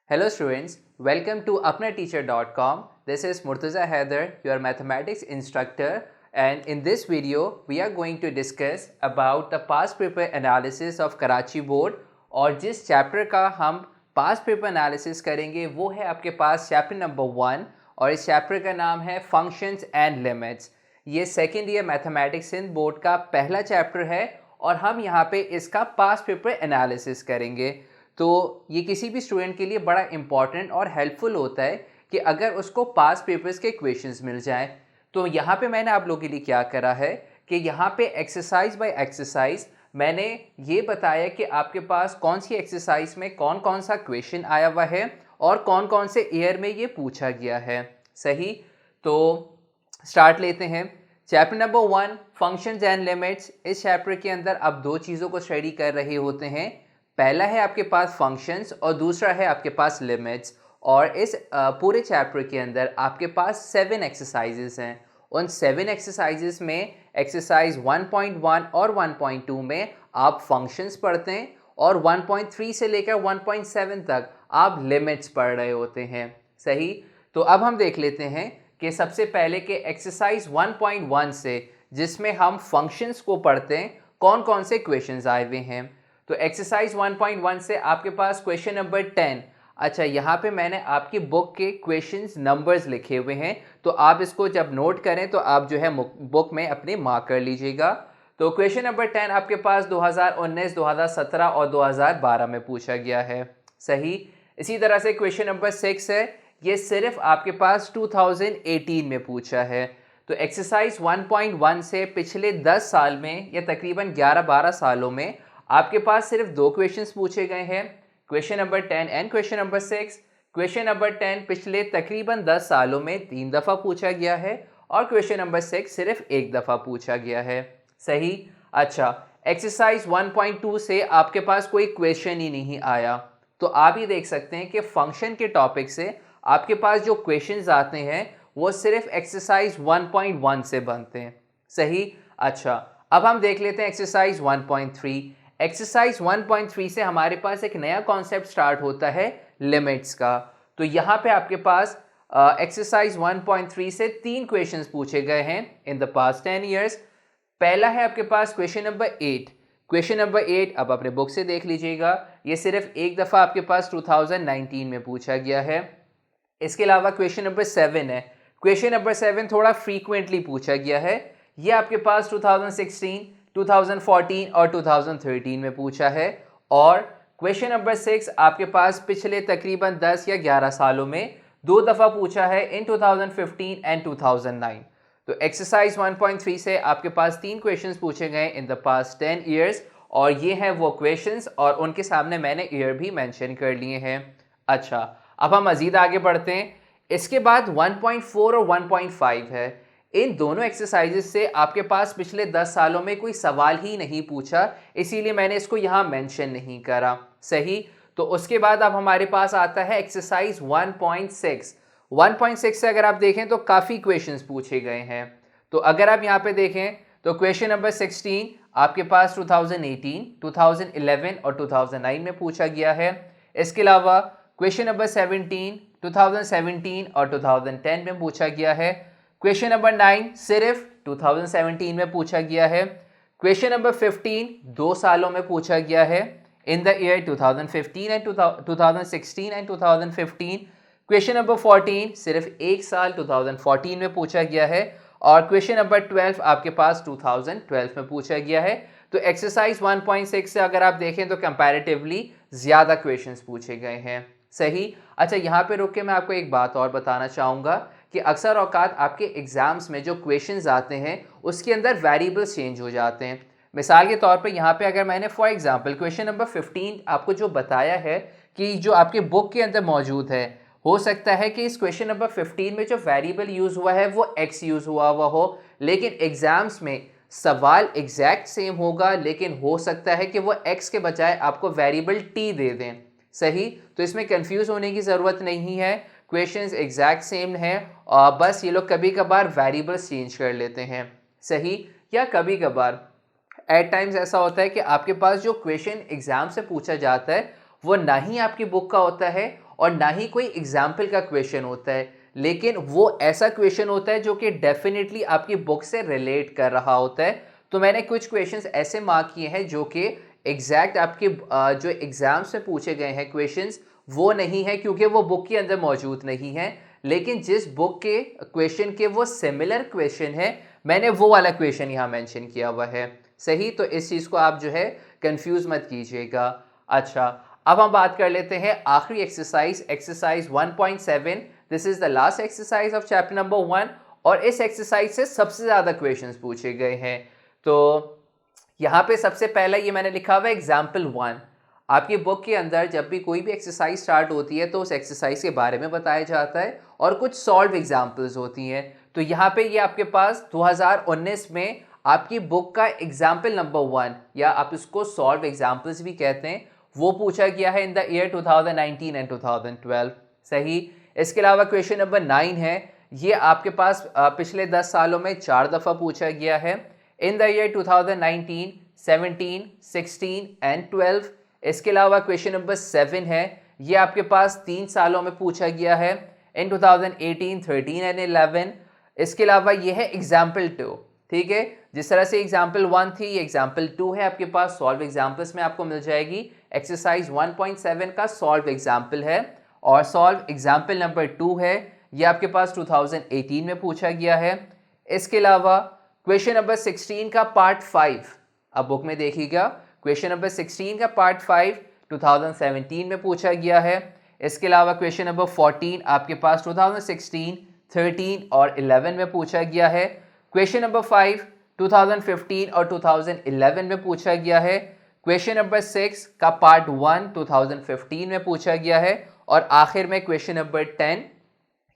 Hello students, welcome to apnateacher.com. This is Murtaza Haider, your mathematics instructor, and in this video we are going to discuss about the past paper analysis of Karachi board और जिस chapter का हम past paper analysis करेंगे वो है आपके पास chapter number 1 और इस चैप्टर का नाम है फंक्शंस एंड लिमिट्स। ये सेकेंड ईयर मैथमेटिक्स इन बोर्ड का पहला चैप्टर है और हम यहाँ पे इसका पास्ट पेपर एनालिसिस करेंगे। तो ये किसी भी स्टूडेंट के लिए बड़ा इम्पॉर्टेंट और हेल्पफुल होता है कि अगर उसको पास्ट पेपर्स के क्वेश्चंस मिल जाएं। तो यहाँ पे मैंने आप लोगों के लिए क्या करा है कि यहाँ पे एक्सरसाइज बाय एक्सरसाइज मैंने ये बताया कि आपके पास कौन सी एक्सरसाइज में कौन कौन सा क्वेश्चन आया हुआ है और कौन कौन से ईयर में ये पूछा गया है। सही, तो स्टार्ट लेते हैं। Chapter number 1 functions and limits. इस चैप्टर के अंदर आप दो चीज़ों को स्टडी कर रहे होते हैं। पहला है आपके पास फंक्शंस और दूसरा है आपके पास लिमिट्स। और इस पूरे चैप्टर के अंदर आपके पास 7 एक्सरसाइजेस हैं। उन 7 एक्सरसाइजेस में एक्सरसाइज 1.1 और 1.2 में आप फंक्शंस पढ़ते हैं और 1.3 से लेकर 1.7 तक आप लिमिट्स पढ़ रहे होते हैं। सही, तो अब हम देख लेते हैं कि सबसे पहले के एक्सरसाइज 1.1 से जिसमें हम फंक्शंस को पढ़ते हैं कौन कौन से क्वेश्चंस आए हुए हैं। तो एक्सरसाइज 1.1 से आपके पास क्वेश्चन नंबर 10। अच्छा, यहाँ पे मैंने आपकी बुक के क्वेश्चंस नंबर्स लिखे हुए हैं, तो आप इसको जब नोट करें तो आप जो है बुक में अपने मार्क कर लीजिएगा। तो क्वेश्चन नंबर 10 आपके पास 2019, 2017 और 2012 में पूछा गया है। सही, इसी तरह से क्वेश्चन नंबर 6 है, ये सिर्फ आपके पास 2018 में पूछा है। तो एक्सरसाइज 1.1 से पिछले 10 साल में या तकरीबन 11-12 सालों में आपके पास सिर्फ 2 क्वेश्चंस पूछे गए हैं, question number 10 and question number 6। Question number 10 पिछले तकरीबन 10 सालों में 3 दफ़ा पूछा गया है और क्वेश्चन नंबर 6 सिर्फ 1 दफ़ा पूछा गया है। सही, अच्छा, एक्सरसाइज 1.2 से आपके पास कोई क्वेश्चन ही नहीं आया। तो आप ये देख सकते हैं कि फंक्शन के टॉपिक से आपके पास जो क्वेश्चंस आते हैं वो सिर्फ एक्सरसाइज 1.1 से बनते हैं। सही, अच्छा, अब हम देख लेते हैं एक्सरसाइज 1.3। एक्सरसाइज 1.3 से हमारे पास एक नया कॉन्सेप्ट स्टार्ट होता है लिमिट्स का। तो यहाँ पे आपके पास एक्सरसाइज 1.3 से 3 क्वेश्चंस पूछे गए हैं इन द पास्ट 10 ईयर्स। पहला है आपके पास क्वेश्चन नंबर 8। क्वेश्चन नंबर 8 अब अपने बुक से देख लीजिएगा, ये सिर्फ एक दफ़ा आपके पास 2019 में पूछा गया है। इसके अलावा क्वेश्चन नंबर 7 है। क्वेश्चन नंबर 7 थोड़ा फ्रीक्वेंटली पूछा गया है, ये आपके पास 2016, 2014 और 2013 में पूछा है। और क्वेश्चन नंबर 6 आपके पास पिछले तकरीबन 10 या 11 सालों में 2 दफ़ा पूछा है, इन 2015 एंड 2009। तो एक्सरसाइज 1.3 से आपके पास 3 क्वेश्चंस पूछे गए इन द पास्ट 10 ईयर्स और ये हैं वो क्वेश्चंस और उनके सामने मैंने ईयर भी मेंशन कर लिए हैं। अच्छा, अब हम मज़ीद आगे बढ़ते हैं। इसके बाद 1.4 और 1.5 है। इन दोनों एक्सरसाइजेस से आपके पास पिछले 10 सालों में कोई सवाल ही नहीं पूछा, इसीलिए मैंने इसको यहाँ मेंशन नहीं करा। सही, तो उसके बाद अब हमारे पास आता है एक्सरसाइज 1.6। 1.6 से अगर आप देखें तो काफ़ी क्वेश्चंस पूछे गए हैं। तो अगर आप यहाँ पे देखें तो क्वेश्चन नंबर 16 आपके पास 2018, 2011 और 2009 में पूछा गया है। इसके अलावा क्वेश्चन नंबर 17 2017 और 2010 में पूछा गया है। क्वेश्चन नंबर 9 सिर्फ 2017 में पूछा गया है। क्वेश्चन नंबर 15 2 सालों में पूछा गया है, in the year 2015 and 2016 and 2015। Question number 14 सिर्फ 1 साल 2014 में पूछा गया है और क्वेश्चन नंबर 12 आपके पास 2012 में पूछा गया है। तो एक्सरसाइज 1.6 से अगर आप देखें तो कंपैरेटिवली ज़्यादा क्वेश्चंस पूछे गए हैं। सही, अच्छा, यहाँ पे रुक के मैं आपको एक बात और बताना चाहूँगा कि अक्सर औकात आपके एग्ज़ाम्स में जो क्वेश्चंस आते हैं उसके अंदर वेरिएबल्स चेंज हो जाते हैं। मिसाल के तौर पे यहाँ पे अगर मैंने फॉर एग्जांपल क्वेश्चन नंबर 15 आपको जो बताया है कि जो आपके बुक के अंदर मौजूद है, हो सकता है कि इस क्वेश्चन नंबर 15 में जो वेरिएबल यूज़ हुआ है वो x यूज़ हुआ हो, लेकिन एग्ज़ाम्स में सवाल एग्जैक्ट सेम होगा, लेकिन हो सकता है कि वो x के बजाय आपको वेरिएबल t दे दें। सही, तो इसमें कंफ्यूज होने की ज़रूरत नहीं है, क्वेश्चंस एग्जैक्ट सेम है और बस ये लोग कभी कभार वेरिएबल्स चेंज कर लेते हैं। सही, या कभी कभार एट टाइम्स ऐसा होता है कि आपके पास जो क्वेश्चन एग्जाम से पूछा जाता है वो ना ही आपकी बुक का होता है और ना ही कोई एग्जाम्पल का क्वेश्चन होता है, लेकिन वो ऐसा क्वेश्चन होता है जो कि डेफिनेटली आपकी बुक से रिलेट कर रहा होता है। तो मैंने कुछ क्वेश्चंस ऐसे मार्क किए हैं जो कि एग्जैक्ट आपके जो एग्जाम्स में पूछे गए हैं क्वेश्चंस वो नहीं है, क्योंकि वो बुक के अंदर मौजूद नहीं है, लेकिन जिस बुक के क्वेश्चन के वो सिमिलर क्वेश्चन है, मैंने वो वाला क्वेश्चन यहाँ मेंशन किया हुआ है। सही, तो इस चीज़ को आप जो है कंफ्यूज मत कीजिएगा। अच्छा, अब हम बात कर लेते हैं आखिरी exercise 1.7। This is the last exercise of chapter number 1 और इस एक्सरसाइज से सबसे ज़्यादा क्वेश्चंस पूछे गए हैं। तो यहाँ पे सबसे पहला ये मैंने लिखा हुआ है एग्जाम्पल 1। आपकी बुक के अंदर जब भी कोई भी एक्सरसाइज स्टार्ट होती है तो उस एक्सरसाइज के बारे में बताया जाता है और कुछ सॉल्व एग्जाम्पल्स होती हैं। तो यहाँ पे ये आपके पास 2019 में आपकी बुक का एग्जाम्पल नंबर 1 या आप इसको सॉल्व एग्जाम्पल्स भी कहते हैं, वो पूछा गया है इन द ईयर 2019 एंड 2012। सही। इसके अलावा क्वेश्चन नंबर 9 है, ये आपके पास पिछले 10 सालों में 4 दफ़ा पूछा गया है इन द ईयर 2019, 17, 16 एंड 12। इसके अलावा क्वेश्चन नंबर 7 है, ये आपके पास 3 सालों में पूछा गया है इन 2018, 13 एंड 11। इसके अलावा ये है एग्जाम्पल 2। ठीक है, जिस तरह से एग्जाम्पल 1 थी, ये एग्जाम्पल 2 है आपके पास। सॉल्व एग्जाम्पल्स में आपको मिल जाएगी। एक्सरसाइज 1.7 का सॉल्व एग्जाम्पल है और सॉल्व एग्जाम्पल नंबर 2 है, ये आपके पास 2018 में पूछा गया है। इसके अलावा क्वेश्चन नंबर 16 का पार्ट 5 अब बुक में देखिएगा। क्वेश्चन नंबर 16 का पार्ट 5 2017 में पूछा गया है। इसके अलावा क्वेश्चन नंबर 14 आपके पास 2016, 13 और 11 में पूछा गया है। क्वेश्चन नंबर 5 2015 और 2011 में पूछा गया है। क्वेश्चन नंबर 6 का पार्ट 1 2015 में पूछा गया है और आखिर में क्वेश्चन नंबर 10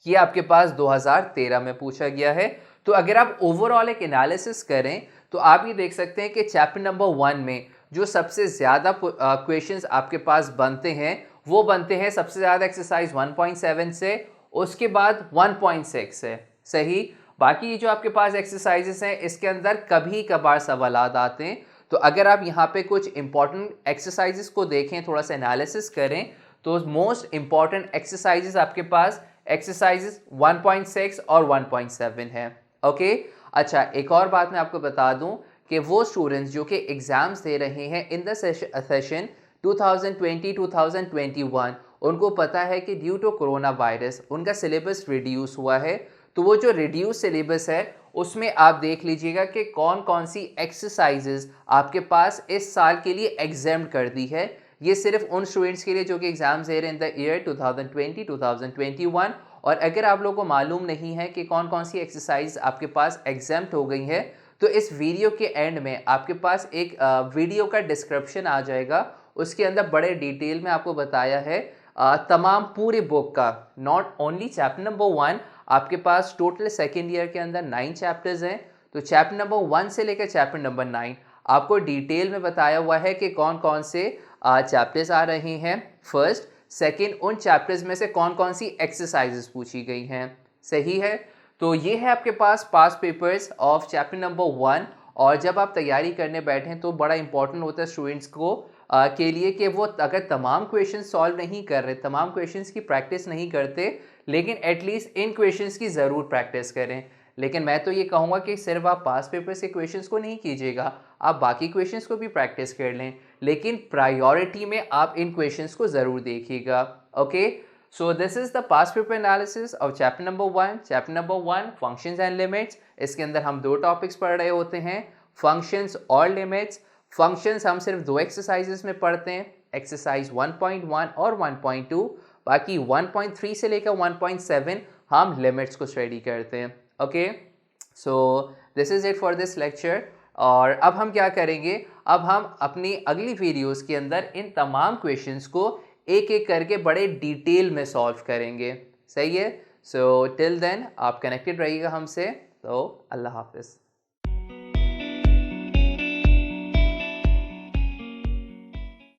ये आपके पास 2013 में पूछा गया है। तो अगर आप ओवरऑल एक एनालिसिस करें तो आप ये देख सकते हैं कि चैप्टर नंबर 1 में जो सबसे ज़्यादा क्वेश्चंस आपके पास बनते हैं वो बनते हैं सबसे ज़्यादा एक्सरसाइज 1.7 से, उसके बाद 1.6 से। सही। बाकी जो आपके पास एक्सरसाइजेस हैं इसके अंदर कभी कभार सवाल आते हैं। तो अगर आप यहाँ पे कुछ इंपॉर्टेंट एक्सरसाइजेस को देखें, थोड़ा सा एनालिसिस करें, तो मोस्ट इंपॉर्टेंट एक्सरसाइजेस आपके पास एक्सरसाइजेस 1.6 और 1.7 है। ओके। अच्छा, एक और बात मैं आपको बता दूं कि वो स्टूडेंट्स जो कि एग्ज़ाम्स दे रहे हैं इन द सेशन 2020-2021, उनको पता है कि ड्यू टू कोरोना वायरस उनका सिलेबस रिड्यूस हुआ है। तो वो जो रिड्यूस सिलेबस है उसमें आप देख लीजिएगा कि कौन कौन सी एक्सरसाइजेस आपके पास इस साल के लिए एग्जाम कर दी है। ये सिर्फ उन स्टूडेंट्स के लिए जो कि एग्जाम्स दे रहे हैं इन द ईयर 2020-2021। और अगर आप लोगों को मालूम नहीं है कि कौन कौन सी एक्सरसाइज आपके पास एग्जाम्प्ट हो गई है, तो इस वीडियो के एंड में आपके पास एक वीडियो का डिस्क्रिप्शन आ जाएगा। उसके अंदर बड़े डिटेल में आपको बताया है तमाम पूरी बुक का, नॉट ओनली चैप्टर नंबर 1। आपके पास टोटल सेकेंड ईयर के अंदर 9 चैप्टर्स हैं। तो चैप्टर नंबर 1 से लेकर चैप्टर नंबर 9 आपको डिटेल में बताया हुआ है कि कौन कौन से चैप्टर्स आ रहे हैं। फर्स्ट, सेकंड, उन चैप्टर्स में से कौन कौन सी एक्सरसाइजेस पूछी गई हैं। सही है। तो ये है आपके पास पास पेपर्स ऑफ चैप्टर नंबर 1। और जब आप तैयारी करने बैठें तो बड़ा इंपॉर्टेंट होता है स्टूडेंट्स को के लिए कि वो अगर तमाम क्वेश्चन सॉल्व नहीं कर रहे, तमाम क्वेश्चंस की प्रैक्टिस नहीं करते, लेकिन एटलीस्ट इन क्वेश्चंस की ज़रूर प्रैक्टिस करें। लेकिन मैं तो ये कहूँगा कि सिर्फ आप पास पेपर्स के क्वेश्चंस को नहीं कीजिएगा, आप बाकी क्वेश्चंस को भी प्रैक्टिस कर लें, लेकिन प्रायोरिटी में आप इन क्वेश्चंस को ज़रूर देखिएगा। Okay, so this is the pass paper analysis of chapter number 1। Chapter number 1 functions and limits. इसके अंदर हम 2 टॉपिक्स पढ़ रहे होते हैं, फंक्शंस और लिमिट्स। फंक्शंस हम सिर्फ 2 एक्सरसाइजेस में पढ़ते हैं, एक्सरसाइज 1.1 और 1.2। बाकी 1.3 से लेकर 1.7 हम लिमिट्स को स्टडी करते हैं। Okay, so this is it for this lecture. और अब हम क्या करेंगे, अब हम अपनी अगली वीडियोस के अंदर इन तमाम क्वेश्चंस को एक एक करके बड़े डिटेल में सॉल्व करेंगे। सही है। सो टिल देन आप कनेक्टेड रहिएगा हमसे। तो अल्लाह हाफिज़।